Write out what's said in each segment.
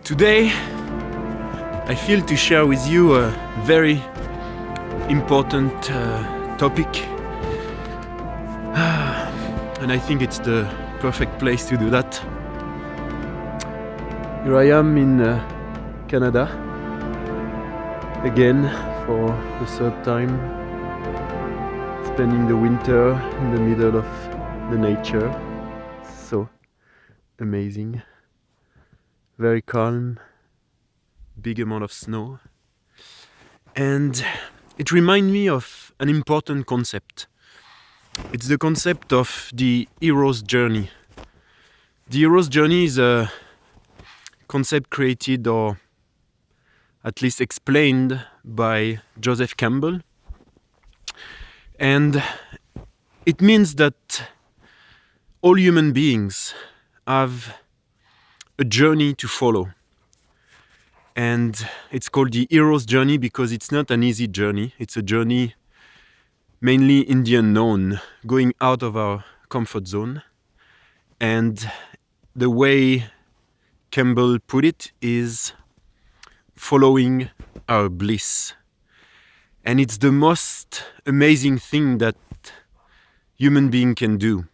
Today, I feel to share with you a very important topic, and I think it's the perfect place to do that. Here I am in Canada, again for the third time, spending the winter in the middle of the nature. So amazing. Very calm, big amount of snow. And it reminds me of an important concept. It's the concept of the hero's journey. The hero's journey is a concept created, or at least explained, by Joseph Campbell. And it means that all human beings have a journey to follow. And it's called the hero's journey because it's not an easy journey. It's a journey mainly in the unknown, going out of our comfort zone. And the way Campbell put it is following our bliss. And it's the most amazing thing that human being can do.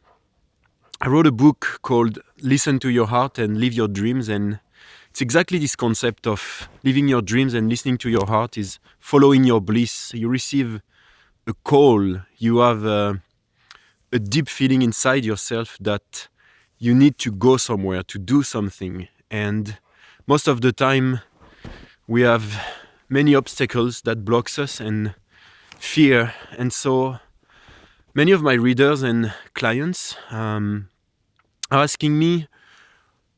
I wrote a book called Listen to Your Heart and Live Your Dreams, and it's exactly this concept of living your dreams and listening to your heart is following your bliss. You receive a call, you have a deep feeling inside yourself that you need to go somewhere, to do something. And most of the time we have many obstacles that blocks us and fear. And so many of my readers and clients are asking me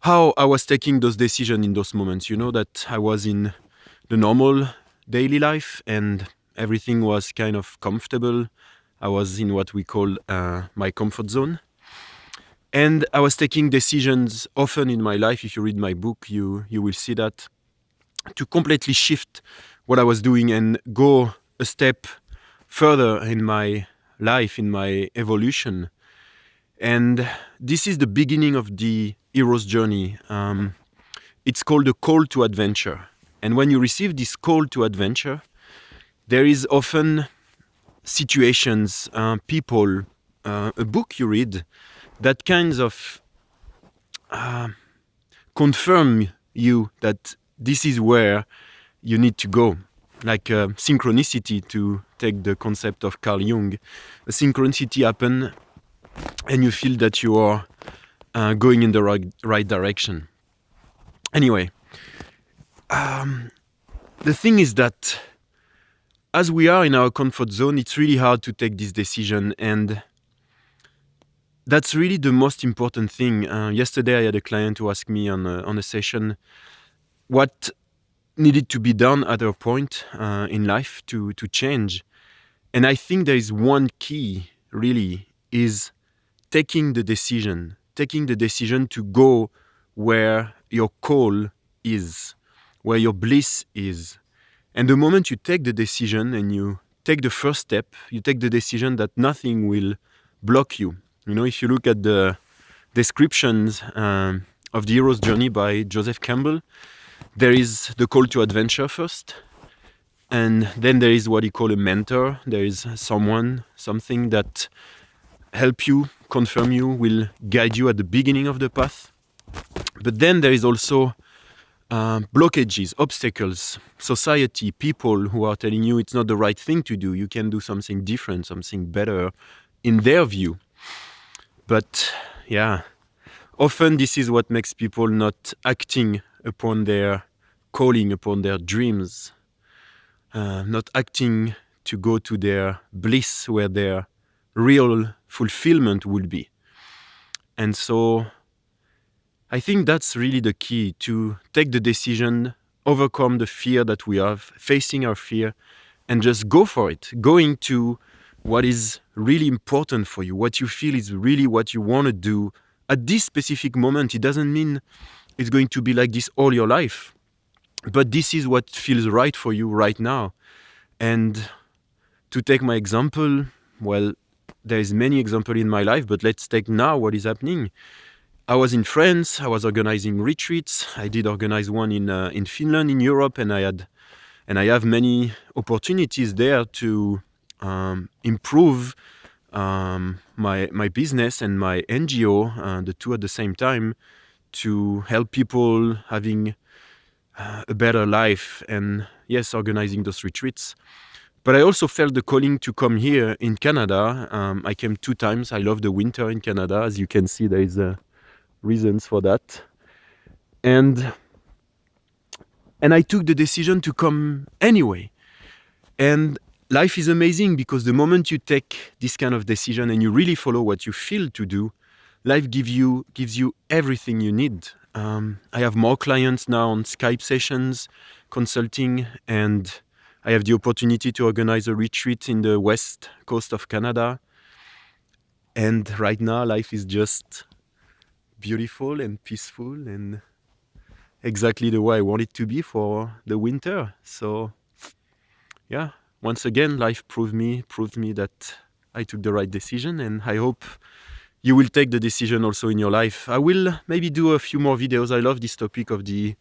how I was taking those decisions in those moments. You know, that I was in the normal daily life and everything was kind of comfortable. I was in what we call my comfort zone. And I was taking decisions often in my life. If you read my book, you will see that, to completely shift what I was doing and go a step further in my life, in my evolution. And this is the beginning of the hero's journey. It's called a call to adventure. And when you receive this call to adventure, there is often situations, people, a book you read that kinds of confirm you that this is where you need to go. Like synchronicity, to take the concept of Carl Jung. A synchronicity happen and you feel that you are going in the right direction. Anyway, the thing is that as we are in our comfort zone, it's really hard to take this decision, and that's really the most important thing. Yesterday I had a client who asked me on a session what needed to be done at a point in life to change. And I think there is one key, really, is taking the decision to go where your call is, where your bliss is. And the moment you take the decision and you take the first step, you take the decision that nothing will block you. You know, if you look at the descriptions of the hero's journey by Joseph Campbell, there is the call to adventure first, and then there is what he called a mentor. There is something that help you, confirm you, will guide you at the beginning of the path. But then there is also blockages, obstacles, society, people who are telling you it's not the right thing to do. You can do something different, something better in their view. But yeah, often this is what makes people not acting upon their calling, upon their dreams, not acting to go to their bliss, where their real fulfillment will be. And so I think that's really the key, to take the decision, overcome the fear that we have, facing our fear, and just go for it, going to what is really important for you, what you feel is really what you want to do at this specific moment. It doesn't mean it's going to be like this all your life, but this is what feels right for you right now. And to take my example, well, there is many examples in my life, but let's take now what is happening. I was in France. I was organizing retreats. I did organize one in Finland, in Europe, and I have many opportunities there to improve my business and my NGO, the two at the same time, to help people having a better life, and yes, organizing those retreats. But I also felt the calling to come here in Canada. I came 2 times. I love the winter in Canada. As you can see, there is reasons for that. And I took the decision to come anyway. And life is amazing, because the moment you take this kind of decision and you really follow what you feel to do, life gives you everything you need. I have more clients now on Skype sessions, consulting, and I have the opportunity to organize a retreat in the west coast of Canada. And right now, life is just beautiful and peaceful and exactly the way I want it to be for the winter. So yeah, once again, life proved me that I took the right decision, and I hope you will take the decision also in your life. I will maybe do a few more videos. I love this topic of the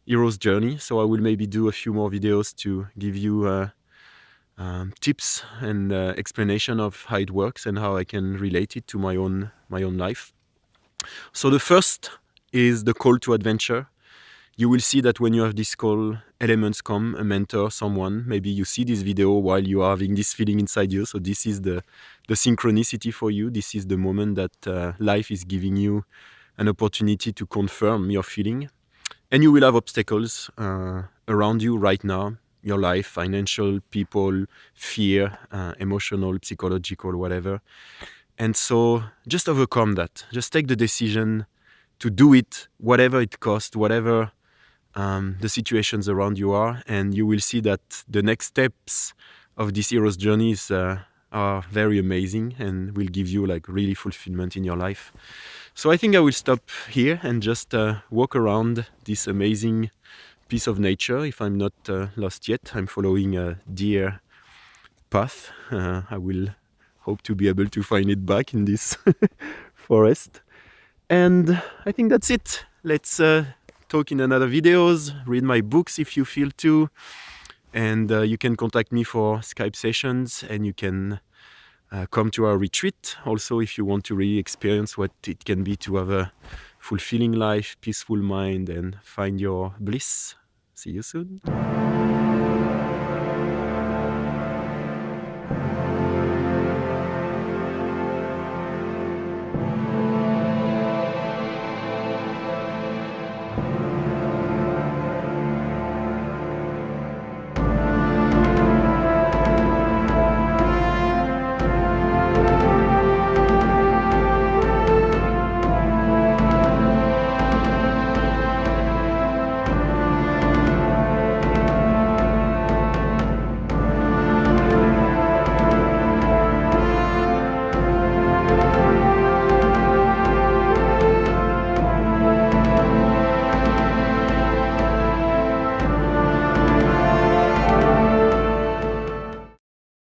hero's journey, so I will maybe do a few more videos to give you tips and explanation of how it works and how I can relate it to my own life. So the first is the call to adventure. You will see that when you have this call, elements come, a mentor, someone. Maybe you see this video while you are having this feeling inside you. So this is the synchronicity for you. This is the moment that life is giving you an opportunity to confirm your feeling. And you will have obstacles around you right now, your life, financial, people, fear, emotional, psychological, whatever. And so just overcome that. Just take the decision to do it, whatever it costs, whatever the situations around you are, and you will see that the next steps of this hero's journeys are very amazing and will give you like really fulfillment in your life. So I think I will stop here and just walk around this amazing piece of nature. If I'm not lost yet, I'm following a deer path. I will hope to be able to find it back in this forest. And I think that's it. Let's talk in another videos, read my books if you feel to, and you can contact me for Skype sessions, and you can come to our retreat also if you want to really experience what it can be to have a fulfilling life, peaceful mind, and find your bliss. See you soon.